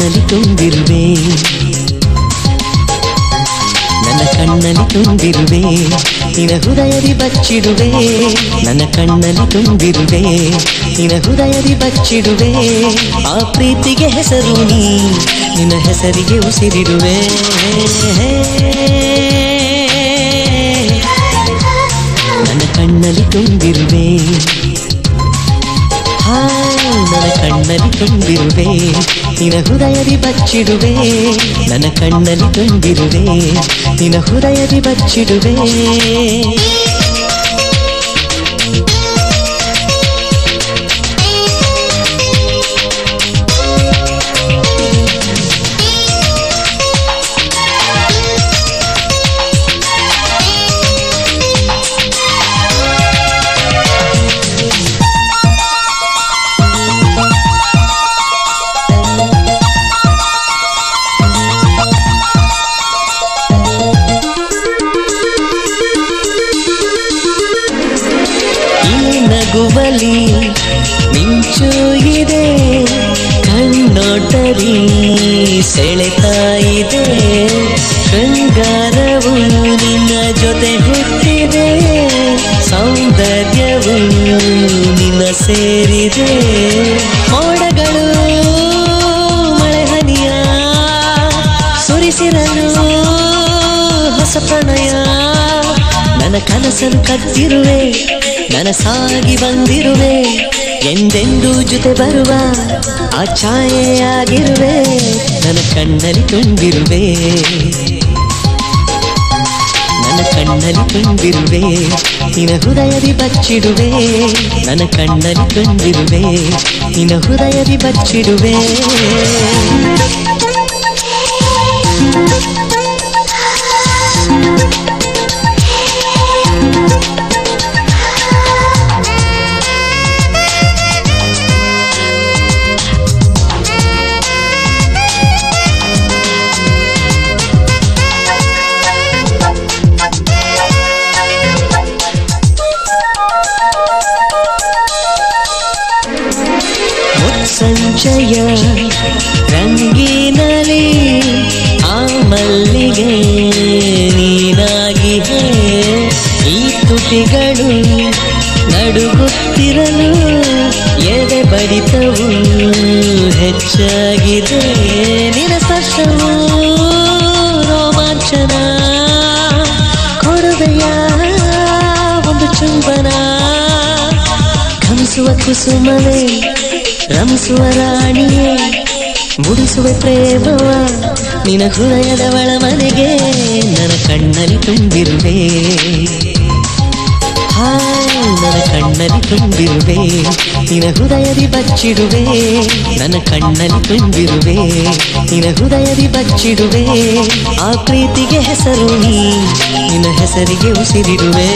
ಕಣ್ಣಲ್ಲಿ ತುಂಬಿರುವೆ, ನನ್ನ ಕಣ್ಣಲ್ಲಿ ತುಂಬಿರುವೆ, ನಿನ ಹೃದಯದಿ ಬಚ್ಚಿಡುವೆ. ನನ್ನ ಕಣ್ಣಲ್ಲಿ ತುಂಬಿರುವೆ, ನಿನ ಹೃದಯದಿ ಬಚ್ಚಿಡುವೆ. ಆ ಪ್ರೀತಿಗೆ ಹೆಸರು ನೀ, ನಿನ್ನ ಹೆಸರಿಗೆ ಉಸಿರಿಡುವೆ. ನನ್ನ ಕಣ್ಣಲ್ಲಿ ತುಂಬಿರುವೆ, ನನ್ನ ಕಣ್ಣಲ್ಲಿ ತುಂಬಿರುವೆ, ನಿನ ಹೃದಯದಿ ಬಚ್ಚಿಡುವೆ. ನನ್ನ ಕಣ್ಣಲ್ಲಿ ತುಂಬಿರುವೆ, ನಿನ ಹೃದಯದಿ ಬಚ್ಚಿಡುವೆ. ನಗುವಲಿ ಮಿಂಚು ಇದೆ, ಕಣ್ಣೋಟಲಿ ಸೆಳೆತ ಇದೆ. ಶೃಂಗಾರವು ನಿನ್ನ ಜೊತೆ ಹುಟ್ಟಿದೆ, ಸೌಂದರ್ಯವು ನಿನ್ನ ಸೇರಿದೆ. ಮೋಡಗಳು ಮಳೆ ಹನಿಯ ಸುರಿಸಿರಲು ಹೊಸ ಪ್ರಣಯ. ನನ್ನ ಕನಸನ್ನು ಕದ್ದಿರುವೆ, ನನಸಾಗಿ ಬಂದಿರುವೆ. ಎಂದೆಂದೂ ಜೊತೆ ಬರುವ ಆ ಛಾಯೆಯಾಗಿರುವೆ. ನನ್ನ ಕಣ್ಣಲ್ಲಿ ತುಂಬಿರುವೆ, ನನ್ನ ಕಣ್ಣಲ್ಲಿ ತುಂಬಿರುವೆ, ನಿನ ಹೃದಯದಿ ಬಚ್ಚಿಡುವೆ. ನನ್ನ ಕಣ್ಣಲ್ಲಿ ತುಂಬಿರುವೆ, ನಿನ ಹೃದಯದಿ ಬಚ್ಚಿಡುವೆ. ಸಂಚಯ ರಂಗಿನಲಿ ಆ ಮಲ್ಲಿಗೆ ನೀನಾಗಿ. ಈ ತುಟಿಗಳು ನಡುಗುತ್ತಿರಲು ಎದೆ ಬಡಿತವು ಹೆಚ್ಚಾಗಿದೆ. ನಿನ ಸ್ಪರ್ಶವು ರೋಮಾಂಚನ, ಕೊಡುವೆಯ ಒಂದು ಚುಂಬನ. ಘಮಿಸುವ ಕುಸುಮವೇ, ರಮಿಸುವ ರಾಣಿಯೇ, ಮುಡಿಸುವ ಪ್ರೇಮವ ನಿನ ಹೃದಯದ ಒಳ ಮನೆಗೆ. ನನ್ನ ಕಣ್ಣಲ್ಲಿ ತುಂಬಿರುವೆ, ನನ್ನ ಕಣ್ಣಲ್ಲಿ ತುಂಬಿರುವೆ, ನಿನ ಹೃದಯದಿ ಬಚ್ಚಿಡುವೆ. ನನ್ನ ಕಣ್ಣಲ್ಲಿ ತುಂಬಿರುವೆ, ನಿನ ಹೃದಯದಿ ಬಚ್ಚಿಡುವೆ. ಆ ಪ್ರೀತಿಗೆ ಹೆಸರು ನೀ, ನಿನ್ನ ಹೆಸರಿಗೆ ಉಸಿರಿಡುವೆ.